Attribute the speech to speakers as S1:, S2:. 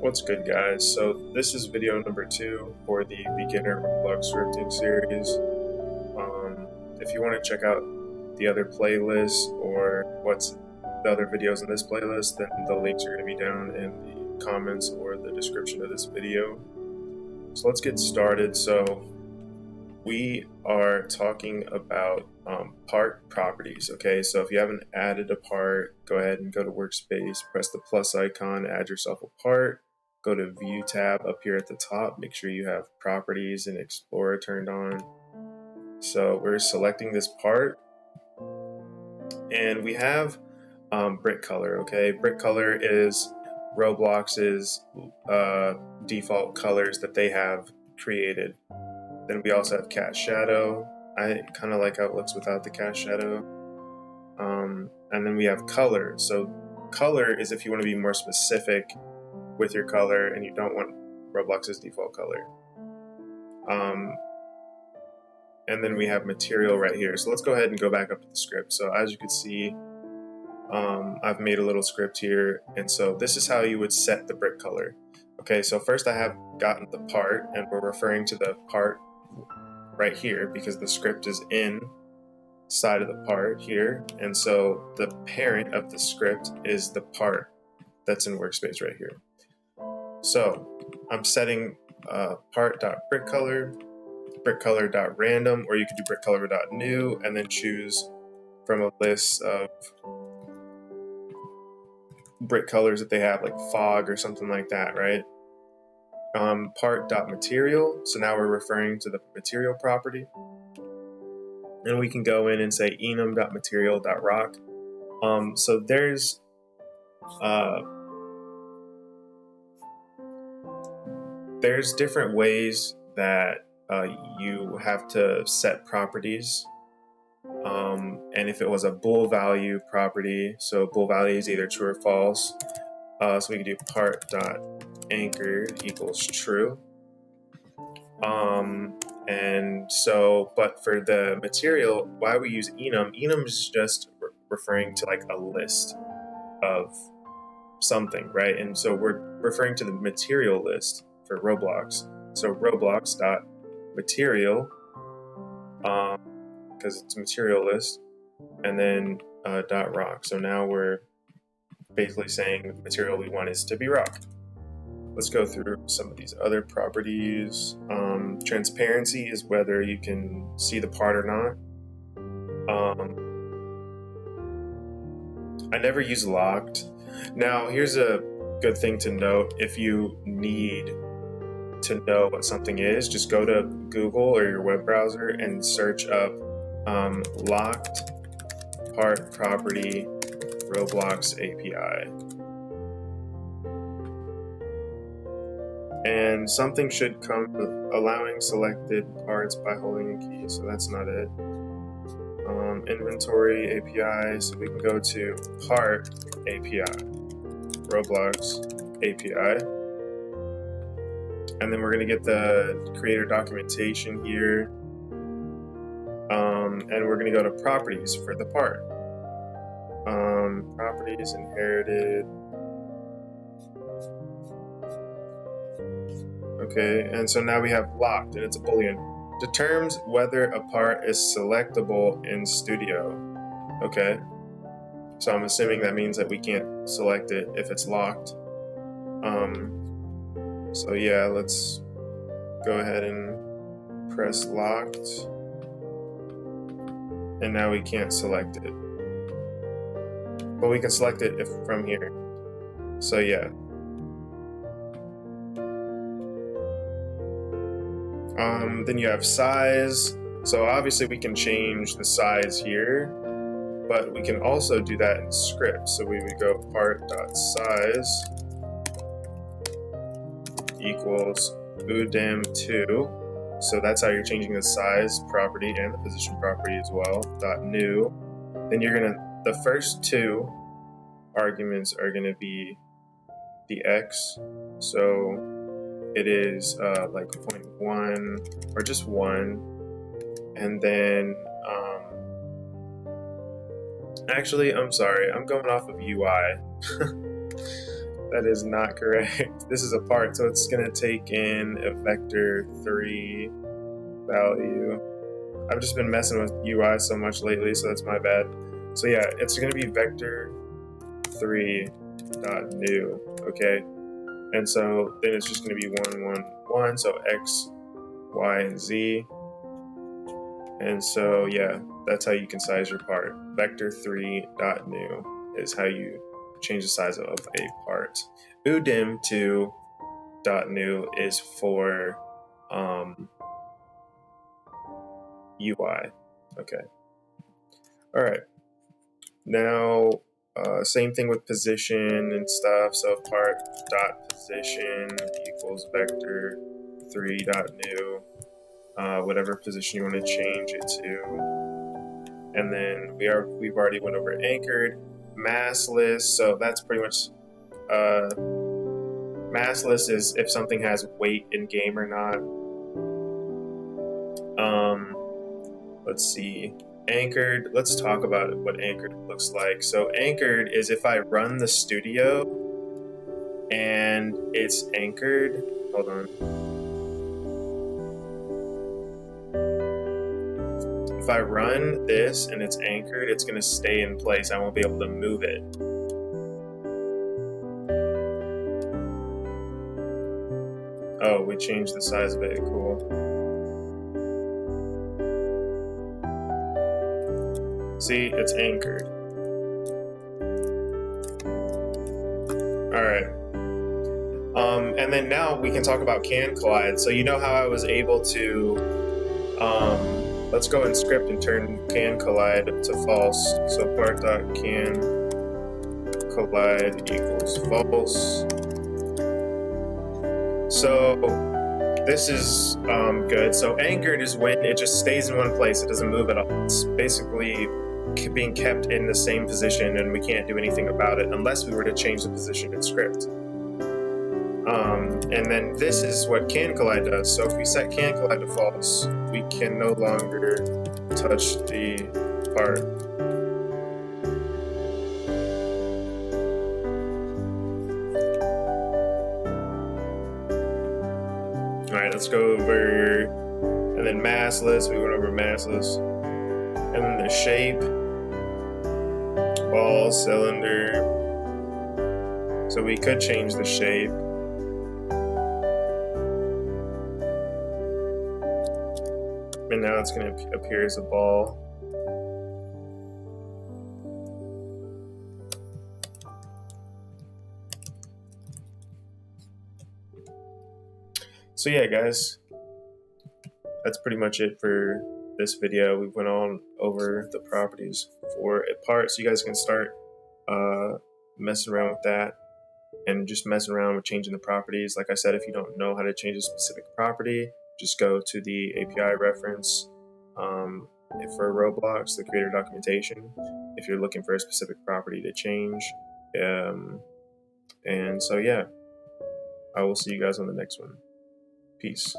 S1: What's good, guys? So this is video number 2 for the beginner roblox scripting series. If you want to check out the other playlists or what's the other videos in this playlist, then the links are going to be down in the comments or the description of this video. So let's get started. So we are talking about part properties. Okay, so if you haven't added a part, go ahead and go to workspace, press the plus icon, add yourself a part, go to view tab up here at the top, make sure you have properties and explorer turned on. So we're selecting this part and we have brick color. Okay, brick color is Roblox's default colors that they have created. Then we also have cast shadow. I kind of like how it looks without the cast shadow. And then we have color. So color is if you want to be more specific with your color and you don't want Roblox's default color. And then we have material right here. So let's go ahead and go back up to the script. So as you can see, I've made a little script here. And so this is how you would set the brick color. Okay, so first I have gotten the part, and we're referring to the part right here because the script is inside of the part here. And so the parent of the script is the part that's in workspace right here. So I'm setting part.brickcolor, brickcolor.random, or you could do brickcolor.new and then choose from a list of brick colors that they have, like fog or something like that, right? Part.material, so now we're referring to the material property. And we can go in and say enum.material.rock. So there's different ways that you have to set properties. And if it was a bool value property, so bool value is either true or false. So we can do part.anchor equals true. And so, but for the material, why we use enum is just referring to like a list of something, right? And so we're referring to the material list for Roblox. So roblox.material, because it's a material list, and then .rock. So now we're basically saying the material we want is to be rock. Let's go through some of these other properties. Transparency is whether you can see the part or not. I never use locked. Now, here's a good thing to note. If you need to know what something is, just go to Google or your web browser and search up locked part property Roblox API. And something should come with allowing selected parts by holding a key, so that's not it. Inventory API, so we can go to part API, Roblox API. And then we're gonna get the creator documentation here. And we're gonna go to properties for the part. Properties inherited. Okay, and so now we have locked, and it's a boolean. Determines whether a part is selectable in Studio. Okay, so I'm assuming that means that we can't select it if it's locked. So yeah, let's go ahead and press locked. And now we can't select it. But we can select it from here. So yeah. Then you have size. So obviously we can change the size here, but we can also do that in script. So we would go part.size equals udem2. So that's how you're changing the size property and the position property as well. .new. Then you're the first two arguments are gonna be the X. So it is like 0.1 or just 1, and then actually I'm sorry, I'm going off of UI. That is not correct. This is a part, so it's going to take in a vector 3 value. I've just been messing with UI so much lately, so that's my bad. So yeah, it's going to be vector 3 dot new, okay? And so then it's just going to be 1, 1, 1, so x, y, and z. And so yeah, that's how you can size your part. Vector 3 dot new is how you change the size of a part. udim2 dot new is for UI. Okay. All right. Now, same thing with position and stuff. So part dot position equals vector 3 dot new, whatever position you want to change it to. And then we've already went over anchored, massless. So that's pretty much massless is if something has weight in game or not. Let's see. Anchored, let's talk about what anchored looks like. So anchored is if I run the studio and it's anchored. Hold on. If I run this and it's anchored, it's going to stay in place. I won't be able to move it. Oh, we changed the size of it. Cool. See, it's anchored. All right. And then now we can talk about can collide. So you know how I was able to, let's go in script and turn can collide to false. So part.can collide equals false. So this is good. So anchored is when it just stays in one place. It doesn't move at all. It's basically being kept in the same position, and we can't do anything about it unless we were to change the position in script. And then this is what can collide does. So if we set can collide to false, we can no longer touch the part. All right, let's go over, and then massless, we went over massless. And then the shape, ball, cylinder. So we could change the shape. And now it's going to appear as a ball. So yeah, guys, that's pretty much it for this video. We went on over the properties for a part, so you guys can start messing around with that and just messing around with changing the properties. Like I said, if you don't know how to change a specific property, just go to the API reference for Roblox, the creator documentation, if you're looking for a specific property to change. And so yeah, I will see you guys on the next one. Peace.